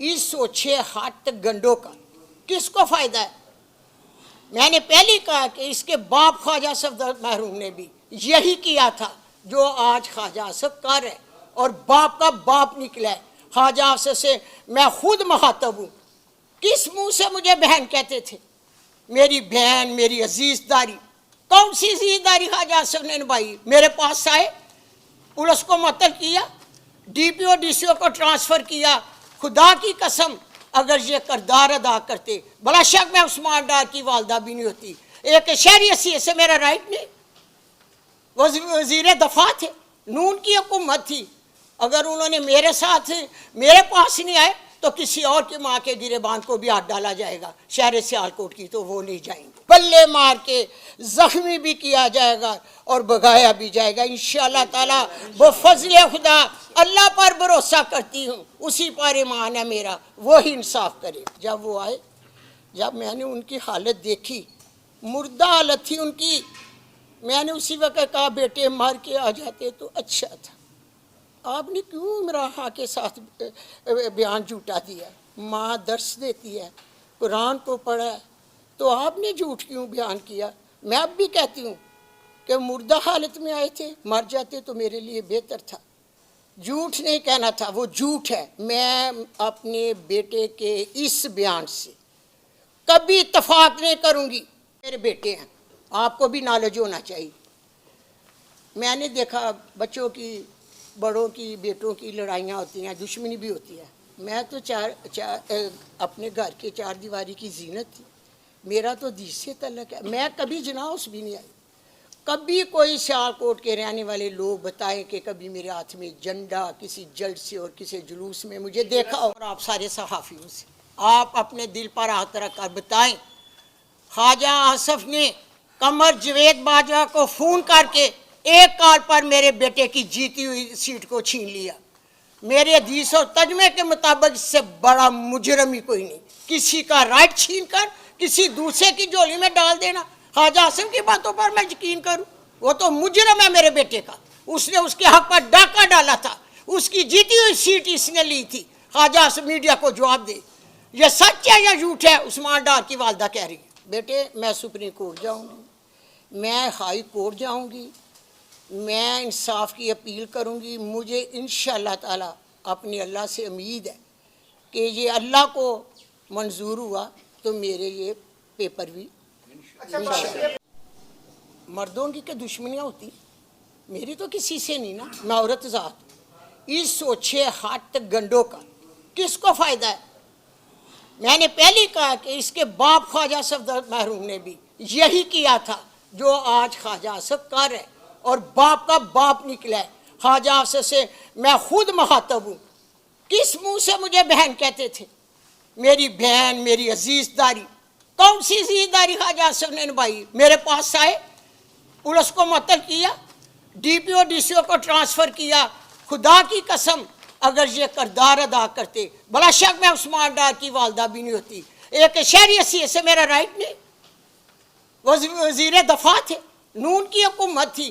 इस सोचे हाथ तक गंडों का किसको फायदा है। मैंने पहले कहा कि इसके बाप ख्वाजा सफदर महरूम ने भी यही किया था जो आज ख्वाजा आसफ कर है, और बाप का बाप निकला है। ख्वाजा आसफ से मैं खुद मुखातब हूँ। किस मुंह से मुझे बहन कहते थे? मेरी बहन, मेरी अजीजदारी, कौन सी अजीजदारी ख्वाजा आसफ ने निभाई? मेरे पास आए, पुलिस को मुअत्तल किया, डीपीओ डीसीओ को ट्रांसफर किया। खुदा की कसम अगर ये किरदार अदा करते, बड़ा शक मैं उस्मान डार की वालदा भी नहीं होती। एक शहरी हैसियत से मेरा राइट नहीं। वज़ीर दफा थे, नून की हुकूमत थी। अगर उन्होंने मेरे साथ मेरे पास नहीं आए तो किसी और की माँ के गिरेबान को भी हाथ डाला जाएगा। शहर सियालकोट की तो वो नहीं जाएंगे। बल्ले मार के जख्मी भी किया जाएगा और भगाया भी जाएगा इंशाअल्लाह ताला। वो फजल खुदा, अल्लाह पर भरोसा करती हूँ, उसी पर ईमान है मेरा, वो ही इंसाफ करे। जब वो आए, जब मैंने उनकी हालत देखी, मुर्दा हालत थी उनकी, मैंने उसी वक्त कहा बेटे मार के आ जाते तो अच्छा था। आपने क्यों इमरान खां के साथ बयान झूठा दिया? माँ दर्स देती है, कुरान को पढ़ा है, तो आपने झूठ क्यों बयान किया? मैं अब भी कहती हूँ कि मुर्दा हालत में आए थे, मर जाते तो मेरे लिए बेहतर था। झूठ नहीं कहना था, वो झूठ है। मैं अपने बेटे के इस बयान से कभी इत्तफाक नहीं करूँगी। मेरे बेटे हैं, आपको भी नॉलेज होना चाहिए। मैंने देखा बच्चों की, बड़ों की, बेटों की लड़ाइयाँ होती हैं, दुश्मनी भी होती है। मैं तो अपने घर के चार दीवारी की जीनत थी। मेरा तो दीस से तल्लक है। मैं कभी जनाउस भी नहीं आई। कभी कोई सियालकोट के रहने वाले लोग बताएं कि कभी मेरे हाथ में झंडा किसी जल्द से और किसी जुलूस में मुझे देखा। और आप सारे सहाफ़ियों से आप अपने दिल पर हाथ रख कर बताएं, ख्वाजा आसफ ने कमर जवेद बाजवा को फ़ोन करके एक कॉल पर मेरे बेटे की जीती हुई सीट को छीन लिया। मेरे हदीस और तजमे के मुताबिक इससे बड़ा मुजरम ही कोई नहीं। किसी का राइट छीन कर किसी दूसरे की झोली में डाल देना, ख्वाजा आसफ की बातों पर मैं यकीन करूं? वो तो मुजरम है मेरे बेटे का। उसने उसके हक पर डाका डाला था, उसकी जीती हुई सीट इसने ली थी। ख्वाजा आसफ मीडिया को जवाब दे, ये सच है या झूठ है? उस्मान डार की वालदा कह रही है, बेटे मैं सुप्रीम कोर्ट जाऊँगी, मैं हाई कोर्ट जाऊँगी, मैं इंसाफ की अपील करूंगी। मुझे इंशाअल्लाह ताला अपनी अल्लाह से उम्मीद है कि ये अल्लाह को मंजूर हुआ तो मेरे ये पेपर भी मर्दों की क्या दुश्मनियाँ होती, मेरी तो किसी से नहीं ना, मैं औरत ज़ात। इस सोचे हाथ तक गंडों का किसको फ़ायदा है। मैंने पहले कहा कि इसके बाप ख्वाजा सफदर महरूम ने भी यही किया था जो आज ख्वाजा आसफ कर है, और बाप का बाप निकला है। ख्वाजा आसफ से मैं खुद मुखातब हूँ। किस मुंह से मुझे बहन कहते थे? मेरी बहन, मेरी अजीजदारी, कौन सी अजीजदारी ख्वाजा आसफ ने निभाई? मेरे पास आए, पुलिस को मुअत्तल किया, डीपीओ डीसीओ को ट्रांसफर किया। खुदा की कसम अगर ये किरदार अदा करते, बड़ा शक मैं उस्मान डार की वालदा भी नहीं होती। एक शहरी हैसियत से मेरा राइट नहीं। वज़ीर दफा थे, नून की हुकूमत थी।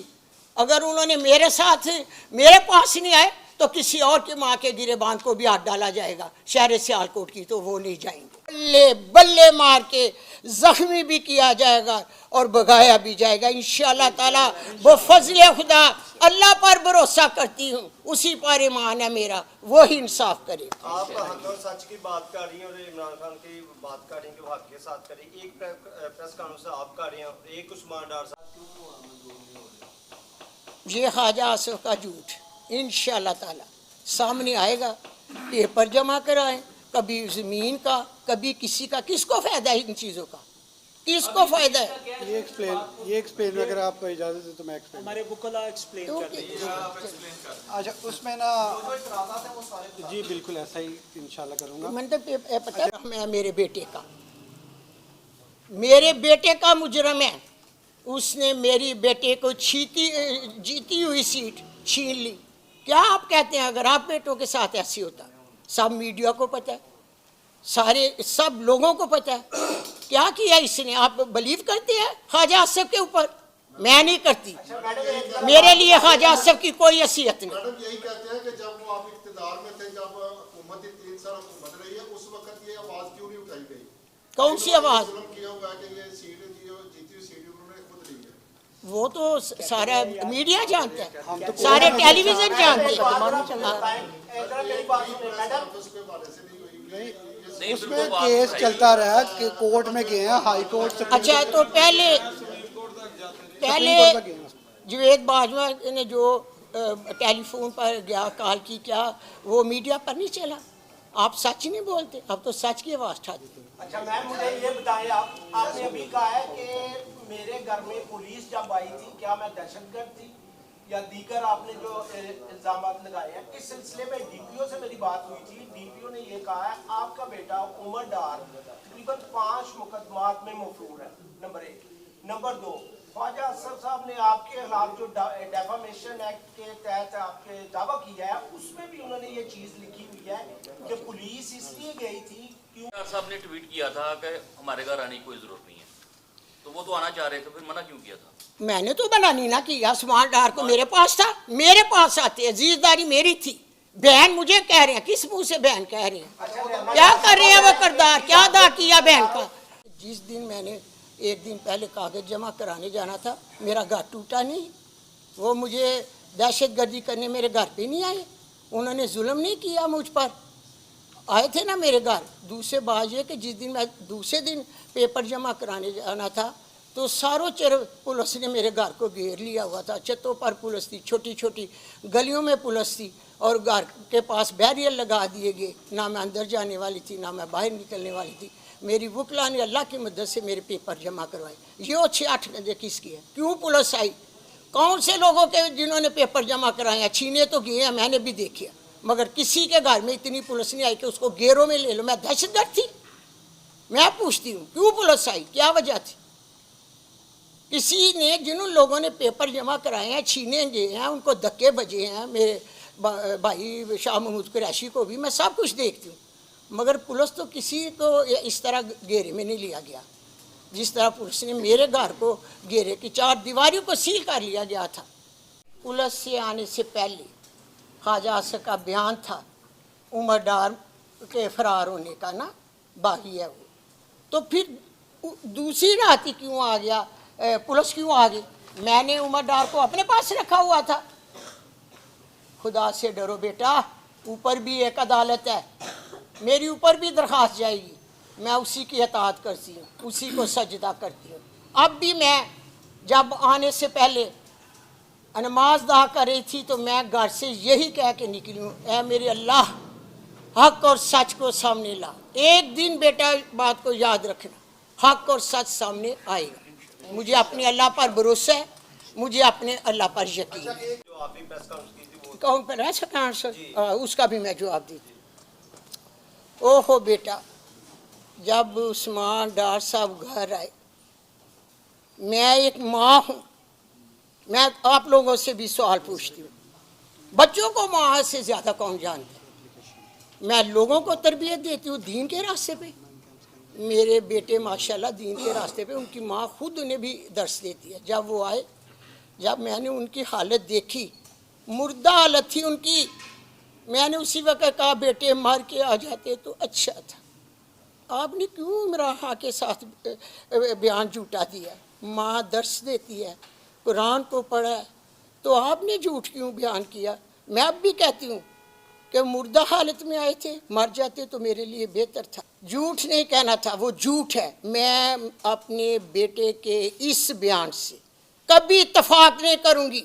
अगर उन्होंने मेरे साथ मेरे पास नहीं आए तो किसी और की माँ के गिरेबान को भी हाथ डाला जाएगा। शहर सियालकोट की तो वो नहीं जाएंगे। बल्ले बल्ले मार के जख्मी भी किया जाएगा और भगाया भी जाएगा इंशाअल्लाह ताला। वो फजल खुदा, अल्लाह पर भरोसा करती हूँ, उसी पर ईमान है मेरा, वो ही इंसाफ करे। आप हक और सच की बात कर रही हैं और इमरान खान की बात कर रही हैं कि वो हक के साथ करें। एक प्रेस कॉन्फ्रेंस आप कर रहे हैं, एक उस्मान डार साहब, ये ख्वाजा आसफ का झूठ इंशाअल्लाह ताला सामने आएगा। पेपर जमा कराएं, कभी ज़मीन का, कभी किसी का। किसको फ़ायदा है इन चीज़ों का? किसको फ़ायदा है? ये एक्सप्लेन अगर आप इजाज़त दें तो मैं एक्सप्लेन। हमारे बुकला एक्सप्लेन कर दीजिए। अच्छा उसमें ना जी बिल्कुल ऐसा ही इंशाल्लाह करूँगा। मैंने तो पता है मैं मेरे बेटे का मुजरम है। उसने मेरी बेटे को जीती हुई सीट छीन ली। क्या आप कहते हैं अगर आप बेटों के साथ ऐसी होता? सब मीडिया को पता है, सब लोगों को पता है क्या किया इसने। आप बिलीव करते हैं ख्वाजा आसफ के ऊपर? मैं नहीं करती। मेरे लिए ख्वाजा आसफ की कोई हैसियत नहीं। मैडम यही कहते हैं कि जब वो आप इख्तिदार में थे, जब हुकूमत 3 साल हुकूमत रही गई है, उस वक्त ये आवाज क्यों नहीं उठाई गई? कौन सी आवाज? जुल्म किया हुआ है कि ये सीट जो जीती हुई सीट उन्होंने खुद ली है। वो तो सारा मीडिया जानता है, सारे टेलीविजन जानते हैं। मेरी बात सुनिए मैडम, उस पे वाले से नहीं हुई ये उसमें केस चलता रहा कि कोर्ट में गए हैं, हाई कोर्ट से अच्छा, तो पहले कोर्ट में गए हैं। जावेद बाजवा ने जो टेलीफोन पर गया कॉल की, क्या वो मीडिया पर नहीं चला? आप सच नहीं बोलते, अब तो सच की आवाज उठा देते। अच्छा मैम मुझे ये बताएं, आपने अभी कहा है कि मेरे घर में पुलिस जब आई थी, क्या मैं दहशतगर्द थी या दीगर आपने जो इल्जाम लगाए हैं? इस सिलसिले में डीपीओ से मेरी बात हुई थी। डीपीओ ने ये कहा है आपका बेटा उमर डार तकरीबन 5 मुकदमात में मफरूर है, नंबर 1। नंबर 2, ख्वाजा असद साहब ने आपके खिलाफ जो डेफामेशन एक्ट के तहत आपके दावा किया है, उसमें भी उन्होंने ये चीज लिखी हुई है कि पुलिस इसलिए गई थी क्यों। यार साहब ने ट्वीट किया था कि हमारे घर आने की कोई जरूरत नहीं है, तो वो तो आना चाह रहे थे, फिर मना क्यों किया था? मैंने तो मना नहीं ना किया, स्मार्ट डार को मेरे पास था, मेरे पास आते, अजीजदारी मेरी थी। बहन मुझे कह रहे हैं, किस मुंह से बहन कह रहे हैं? क्या कर रहे हैं वो करदार, क्या अदा किया बहन का? जिस दिन मैंने एक दिन पहले कागज जमा कराने जाना था, मेरा घर टूटा नहीं। वो मुझे दहशतगर्दी करने मेरे घर पे नहीं आए, उन्होंने जुल्म नहीं किया मुझ पर, आए थे ना मेरे घर। दूसरे बात ये कि जिस दिन मैं दूसरे दिन पेपर जमा कराने जाना था, तो सारों चर पुलिस ने मेरे घर को घेर लिया हुआ था। छतों पर पुलिस थी, छोटी छोटी गलियों में पुलिस थी, और घर के पास बैरियर लगा दिए गए। ना मैं अंदर जाने वाली थी, ना मैं बाहर निकलने वाली थी। मेरी वकला ने अल्लाह की मदद से मेरे पेपर जमा करवाए। ये 6-8 गंजे किसकी है? क्यों पुलिस आई? कौन से लोगों के जिन्होंने पेपर जमा कराए हैं? छीने तो गए हैं, मैंने भी देखा, मगर किसी के घर में इतनी पुलिस नहीं आई कि उसको घेरों में ले लो। मैं दहशतगर्द थी? मैं पूछती हूँ क्यों पुलिस आई, क्या वजह थी? किसी ने, जिन लोगों ने पेपर जमा कराए हैं, छीने गए हैं, उनको धक्के बजे हैं। मेरे भाई शाह महमूद कुरैशी को भी मैं सब कुछ देखती हूँ, मगर पुलिस तो किसी को इस तरह घेरे में नहीं लिया गया जिस तरह पुलिस ने मेरे घर को घेरे की 4 दीवारों को सील कर लिया गया था। पुलिस से आने से पहले ख्वाजा असद का बयान था उमर डार के फरार होने का, ना बागी है वो। तो फिर दूसरी रात ही क्यों आ गया, पुलिस क्यों आ गई? मैंने उमर डार को अपने पास रखा हुआ था। खुदा से डरो बेटा, ऊपर भी एक अदालत है, मेरी ऊपर भी दरख्वास्त जाएगी, मैं उसी की इताअत करती हूँ, उसी को सजदा करती हूँ। अब भी मैं जब आने से पहले नमाज अदा कर रही थी, तो मैं घर से यही कह के निकली हूँ, ऐ मेरे अल्लाह, हक और सच को सामने ला। एक दिन बेटा बात को याद रखना, हक और सच सामने आएगा। मुझे अपने अल्लाह पर भरोसा है, मुझे अपने अल्लाह पर यकीन है। जो आप भी प्रेस कॉन्फ्रेंस की थी वो कौन पर है सरकार से? उसका भी मैं जवाब दी थी। ओहो बेटा, जब उस्मान डार साहब घर आए, मैं एक माँ हूँ, मैं आप लोगों से भी सवाल पूछती हूँ, बच्चों को माँ से ज़्यादा कौन जानता है? मैं लोगों को तरबियत देती हूँ दीन के रास्ते पे। मेरे बेटे माशाल्लाह दीन के रास्ते पे, उनकी माँ खुद उन्हें भी दर्स देती है। जब वो आए, जब मैंने उनकी हालत देखी, मुर्दा हालत थी उनकी, मैंने उसी वक्त कहा बेटे मर के आ जाते तो अच्छा था। आपने क्यों इमरान खां के साथ बयान झूठा दिया? माँ दर्स देती है, कुरान को पढ़ा है, तो आपने झूठ क्यों बयान किया? मैं अब भी कहती हूँ कि मुर्दा हालत में आए थे, मर जाते तो मेरे लिए बेहतर था। झूठ नहीं कहना था, वो झूठ है। मैं अपने बेटे के इस बयान से कभी इत्तफाक नहीं करूँगी